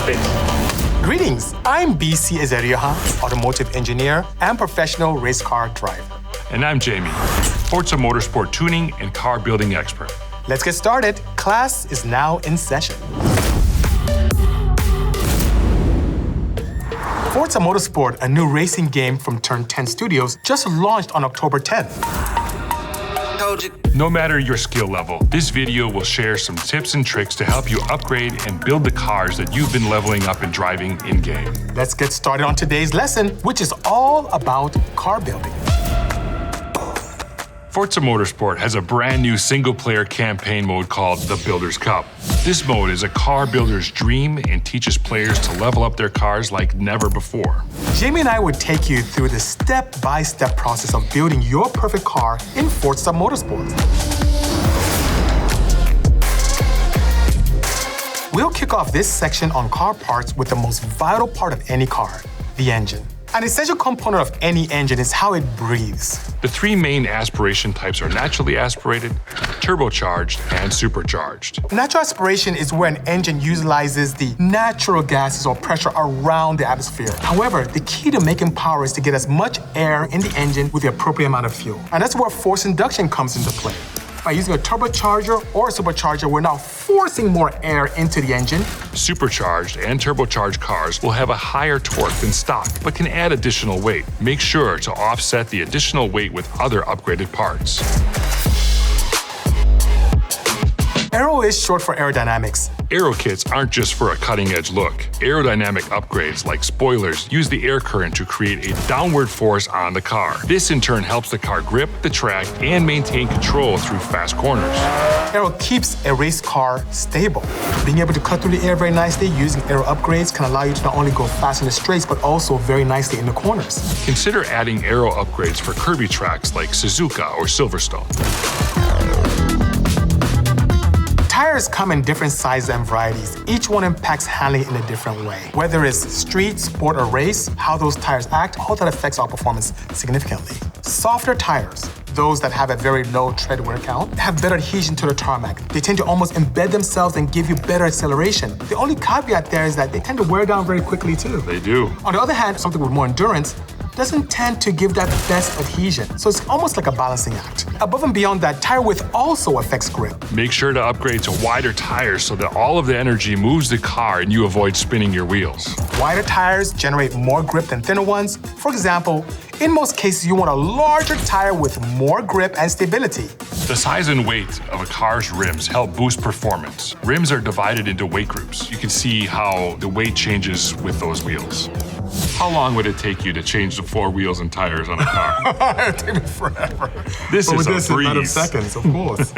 cockpit. Greetings, I'm Bisi Ezerioha, Automotive Engineer and professional race car driver. And I'm Jamie, Forza Motorsport tuning and car building expert. Let's get started. Class is now in session. Forza Motorsport, a new racing game from Turn 10 Studios, just launched on October 10th. No matter your skill level, this video will share some tips and tricks to help you upgrade and build the cars that you've been leveling up and driving in-game. Let's get started on today's lesson, which is all about car building. Forza Motorsport has a brand new single-player campaign mode called the Builder's Cup. This mode is a car builder's dream and teaches players to level up their cars like never before. Jamie and I would take you through the step-by-step process of building your perfect car in Forza Motorsport. We'll kick off this section on car parts with the most vital part of any car, the engine. An essential component of any engine is how it breathes. The three main aspiration types are naturally aspirated, turbocharged, and supercharged. Natural aspiration is where an engine utilizes the natural gases or pressure around the atmosphere. However, the key to making power is to get as much air in the engine with the appropriate amount of fuel. And that's where forced induction comes into play. By using a turbocharger or a supercharger, we're now forcing more air into the engine. Supercharged and turbocharged cars will have a higher torque than stock, but can add additional weight. Make sure to offset the additional weight with other upgraded parts. Aero is short for aerodynamics. Aero kits aren't just for a cutting-edge look. Aerodynamic upgrades like spoilers use the air current to create a downward force on the car. This in turn helps the car grip the track and maintain control through fast corners. Aero keeps a race car stable. Being able to cut through the air very nicely using aero upgrades can allow you to not only go fast in the straights, but also very nicely in the corners. Consider adding aero upgrades for curvy tracks like Suzuka or Silverstone. Tires come in different sizes and varieties. Each one impacts handling in a different way. Whether it's street, sport, or race, how those tires act, all that affects our performance significantly. Softer tires, those that have a very low tread wear count, have better adhesion to the tarmac. They tend to almost embed themselves and give you better acceleration. The only caveat there is that they tend to wear down very quickly too. They do. On the other hand, something with more endurance doesn't tend to give that best adhesion. So it's almost like a balancing act. Above and beyond that, tire width also affects grip. Make sure to upgrade to wider tires so that all of the energy moves the car and you avoid spinning your wheels. Wider tires generate more grip than thinner ones. For example, in most cases, you want a larger tire with more grip and stability. The size and weight of a car's rims help boost performance. Rims are divided into weight groups. You can see how the weight changes with those wheels. How long would it take you to change the 4 wheels and tires on a car? It'd take me forever. This but is with a breeze. In a matter of seconds, of course.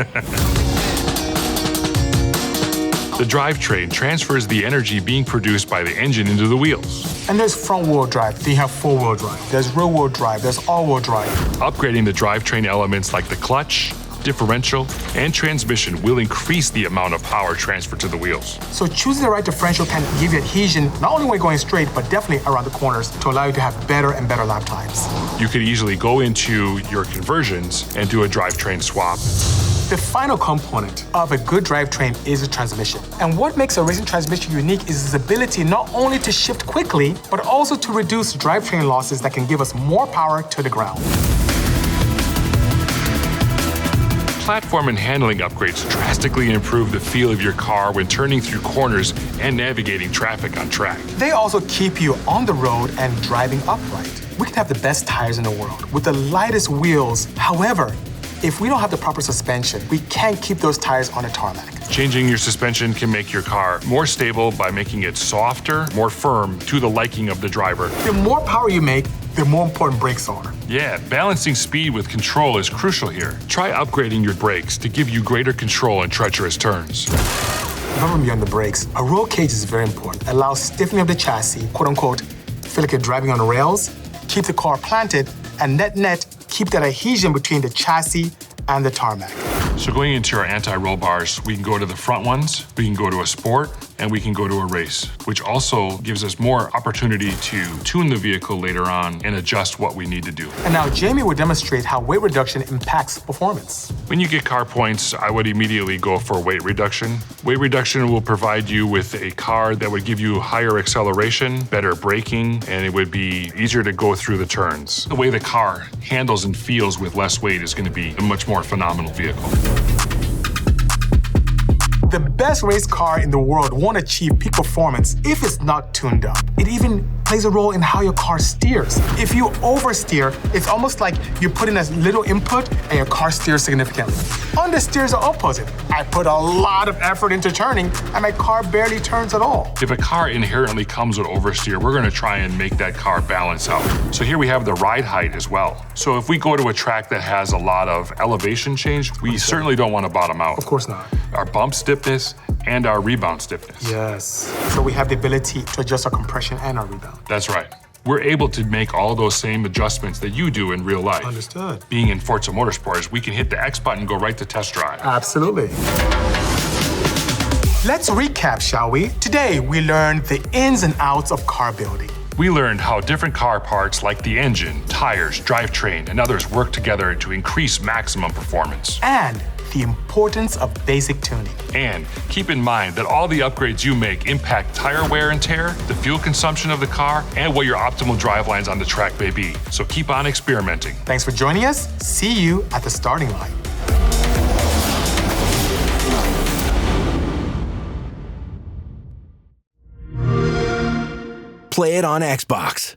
The drivetrain transfers the energy being produced by the engine into the wheels. And there's front-wheel drive, then you have four-wheel drive. There's rear-wheel drive, there's all-wheel drive. Upgrading the drivetrain elements like the clutch, differential, and transmission will increase the amount of power transferred to the wheels. So choosing the right differential can give you adhesion, not only when going straight, but definitely around the corners to allow you to have better and better lap times. You could easily go into your conversions and do a drivetrain swap. The final component of a good drivetrain is a transmission. And what makes a racing transmission unique is its ability not only to shift quickly, but also to reduce drivetrain losses that can give us more power to the ground. Platform and handling upgrades drastically improve the feel of your car when turning through corners and navigating traffic on track. They also keep you on the road and driving upright. We can have the best tires in the world with the lightest wheels. However, if we don't have the proper suspension, we can't keep those tires on the tarmac. Changing your suspension can make your car more stable by making it softer, more firm to the liking of the driver. The more power you make, the more important brakes are. Yeah, balancing speed with control is crucial here. Try upgrading your brakes to give you greater control in treacherous turns. Above and beyond the brakes, a roll cage is very important. It allows stiffening of the chassis, quote unquote, feel like you're driving on the rails, keep the car planted, and net, keep that adhesion between the chassis and the tarmac. So going into our anti-roll bars, we can go to the front ones, we can go to a sport, and we can go to a race, which also gives us more opportunity to tune the vehicle later on and adjust what we need to do. And now Jamie will demonstrate how weight reduction impacts performance. When you get car points, I would immediately go for weight reduction. Weight reduction will provide you with a car that would give you higher acceleration, better braking, and it would be easier to go through the turns. The way the car handles and feels with less weight is going to be a much more phenomenal vehicle. The best race car in the world won't achieve peak performance if it's not tuned up. It even plays a role in how your car steers. If you oversteer, it's almost like you put in as little input and your car steers significantly. Understeers are opposite. I put a lot of effort into turning and my car barely turns at all. If a car inherently comes with oversteer, we're going to try and make that car balance out. So here we have the ride height as well. So if we go to a track that has a lot of elevation change, we certainly don't want to bottom out. Of course not. Our bump stiffness and our rebound stiffness. Yes. So we have the ability to adjust our compression and our rebound. That's right. We're able to make all those same adjustments that you do in real life. Understood. Being in Forza Motorsport, we can hit the X button and go right to test drive. Absolutely. Let's recap, shall we? Today, we learned the ins and outs of car building. We learned how different car parts like the engine, tires, drivetrain, and others work together to increase maximum performance. And the importance of basic tuning. And keep in mind that all the upgrades you make impact tire wear and tear, the fuel consumption of the car, and what your optimal drive lines on the track may be. So keep on experimenting. Thanks for joining us. See you at the starting line. Play it on Xbox.